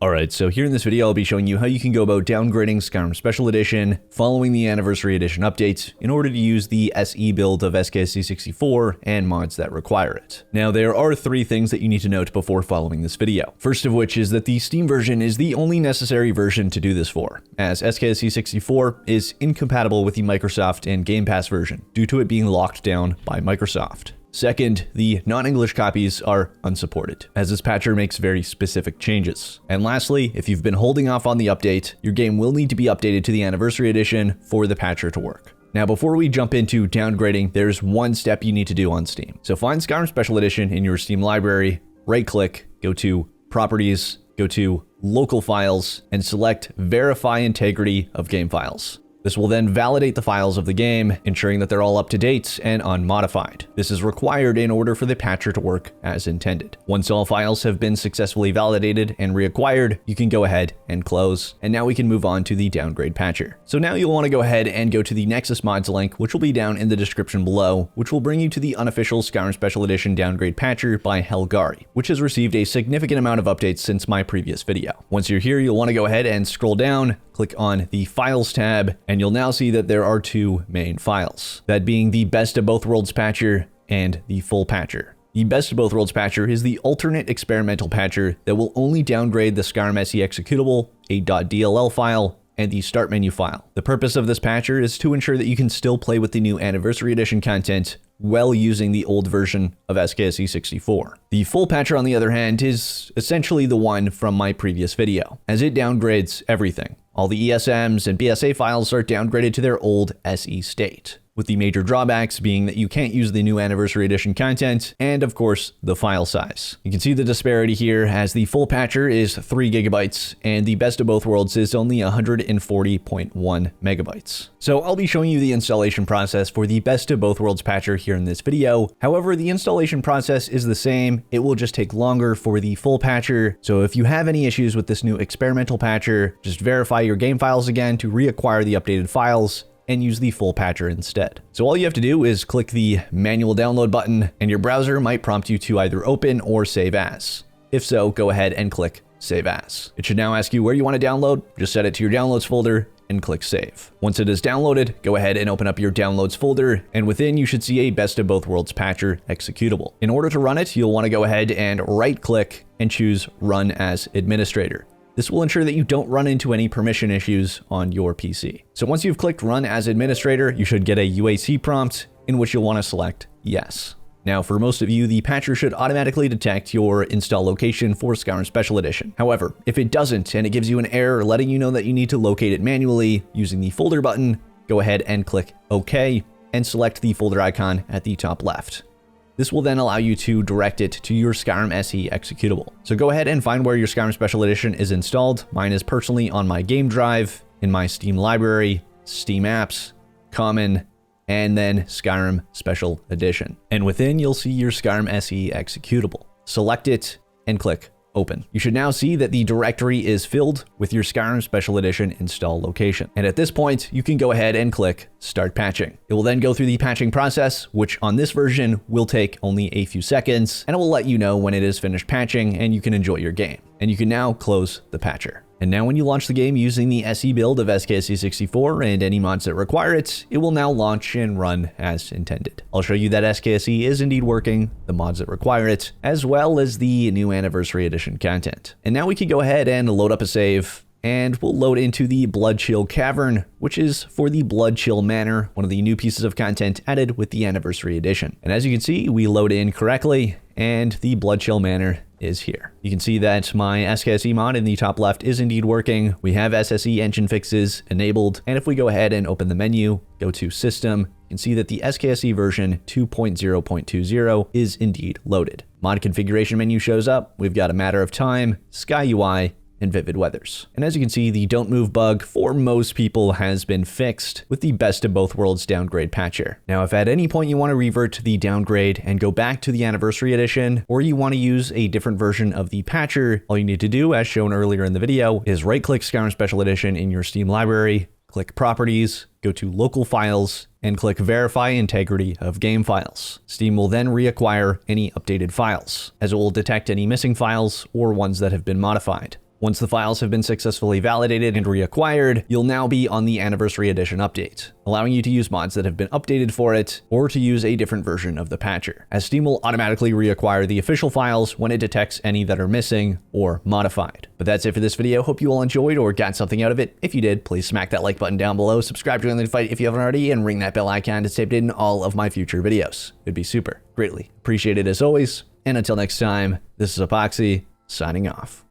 Alright, so here in this video I'll be showing you how you can go about downgrading Skyrim Special Edition following the Anniversary Edition updates in order to use the SE build of SKSE64 and mods that require it. Now there are 3 things that you need to note before following this video. First of which is that the Steam version is the only necessary version to do this for, as SKSE64 is incompatible with the Microsoft and Game Pass version due to it being locked down by Microsoft. Second, the non-English copies are unsupported, as this patcher makes very specific changes. And lastly, if you've been holding off on the update, your game will need to be updated to the Anniversary Edition for the patcher to work. Now, before we jump into downgrading, there's one step you need to do on Steam. So find Skyrim Special Edition in your Steam library, right-click, go to Properties, go to Local Files, and select Verify Integrity of Game Files. This will then validate the files of the game, ensuring that they're all up to date and unmodified. This is required in order for the patcher to work as intended. Once all files have been successfully validated and reacquired, you can go ahead and close. And now we can move on to the downgrade patcher. So now you'll want to go ahead and go to the Nexus Mods link, which will be down in the description below, which will bring you to the Unofficial Skyrim Special Edition Downgrade Patcher by Helgari, which has received a significant amount of updates since my previous video. Once you're here, you'll want to go ahead and scroll down, click on the Files tab, and you'll now see that there are 2 main files, that being the Best of Both Worlds patcher and the full patcher. The Best of Both Worlds patcher is the alternate experimental patcher that will only downgrade the Skyrim SE executable, a .dll file, and the start menu file. The purpose of this patcher is to ensure that you can still play with the new Anniversary Edition content while using the old version of SKSE64. The full patcher, on the other hand, is essentially the one from my previous video, as it downgrades everything. All the ESMs and BSA files are downgraded to their old SE state, with the major drawbacks being that you can't use the new Anniversary Edition content, and of course, the file size. You can see the disparity here, as the full patcher is 3 gigabytes, and the Best of Both Worlds is only 140.1 megabytes. So I'll be showing you the installation process for the Best of Both Worlds patcher here in this video. However, the installation process is the same, it will just take longer for the full patcher. So if you have any issues with this new experimental patcher, just verify your game files again to reacquire the updated files, and use the full patcher instead. So all you have to do is click the manual download button, and your browser might prompt you to either open or save as. If so, go ahead and click save as. It should now ask you where you want to download. Just set it to your downloads folder and click save. Once it is downloaded, go ahead and open up your downloads folder, and within you should see a Best of Both Worlds patcher executable. In order to run it, you'll want to go ahead and right click and choose Run as Administrator. This will ensure that you don't run into any permission issues on your PC. So once you've clicked Run as Administrator, you should get a UAC prompt in which you'll want to select Yes. Now, for most of you, the patcher should automatically detect your install location for Skyrim Special Edition. However, if it doesn't and it gives you an error letting you know that you need to locate it manually using the folder button, go ahead and click OK and select the folder icon at the top left. This will then allow you to direct it to your Skyrim SE executable. So go ahead and find where your Skyrim Special Edition is installed. Mine is personally on my game drive, in my Steam library, Steam apps, Common, and then Skyrim Special Edition. And within, you'll see your Skyrim SE executable. Select it and click Open. You should now see that the directory is filled with your Skyrim Special Edition install location. And at this point, you can go ahead and click Start Patching. It will then go through the patching process, which on this version will take only a few seconds, and it will let you know when it is finished patching and you can enjoy your game. And you can now close the patcher. And now when you launch the game using the SE build of SKSE64 and any mods that require it, it will now launch and run as intended. I'll show you that SKSE is indeed working, the mods that require it, as well as the new Anniversary Edition content. And now we can go ahead and load up a save, and we'll load into the Bloodchill Cavern, which is for the Bloodchill Manor, one of the new pieces of content added with the Anniversary Edition. And as you can see, we load in correctly, and the Bloodchill Manor is here. You can see that my SKSE mod in the top left is indeed working. We have SSE engine fixes enabled, and if we go ahead and open the menu, go to System, you can see that the SKSE version 2.0.20 is indeed loaded. Mod configuration menu shows up. We've got a Matter of Time, Sky UI, and Vivid Weathers. And as you can see, the don't move bug for most people has been fixed with the Best of Both Worlds downgrade patcher. Now, if at any point you want to revert to the downgrade and go back to the Anniversary Edition, or you want to use a different version of the patcher, all you need to do, as shown earlier in the video, is right-click Skyrim Special Edition in your Steam library, click Properties, go to Local Files, and click Verify Integrity of Game Files. Steam will then reacquire any updated files, as it will detect any missing files or ones that have been modified. Once the files have been successfully validated and reacquired, you'll now be on the Anniversary Edition update, allowing you to use mods that have been updated for it, or to use a different version of the patcher, as Steam will automatically reacquire the official files when it detects any that are missing or modified. But that's it for this video. Hope you all enjoyed or got something out of it. If you did, please smack that like button down below, subscribe to the fight if you haven't already, and ring that bell icon to stay updated in all of my future videos. It'd be super greatly appreciated as always. And until next time, this is Apoqsi signing off.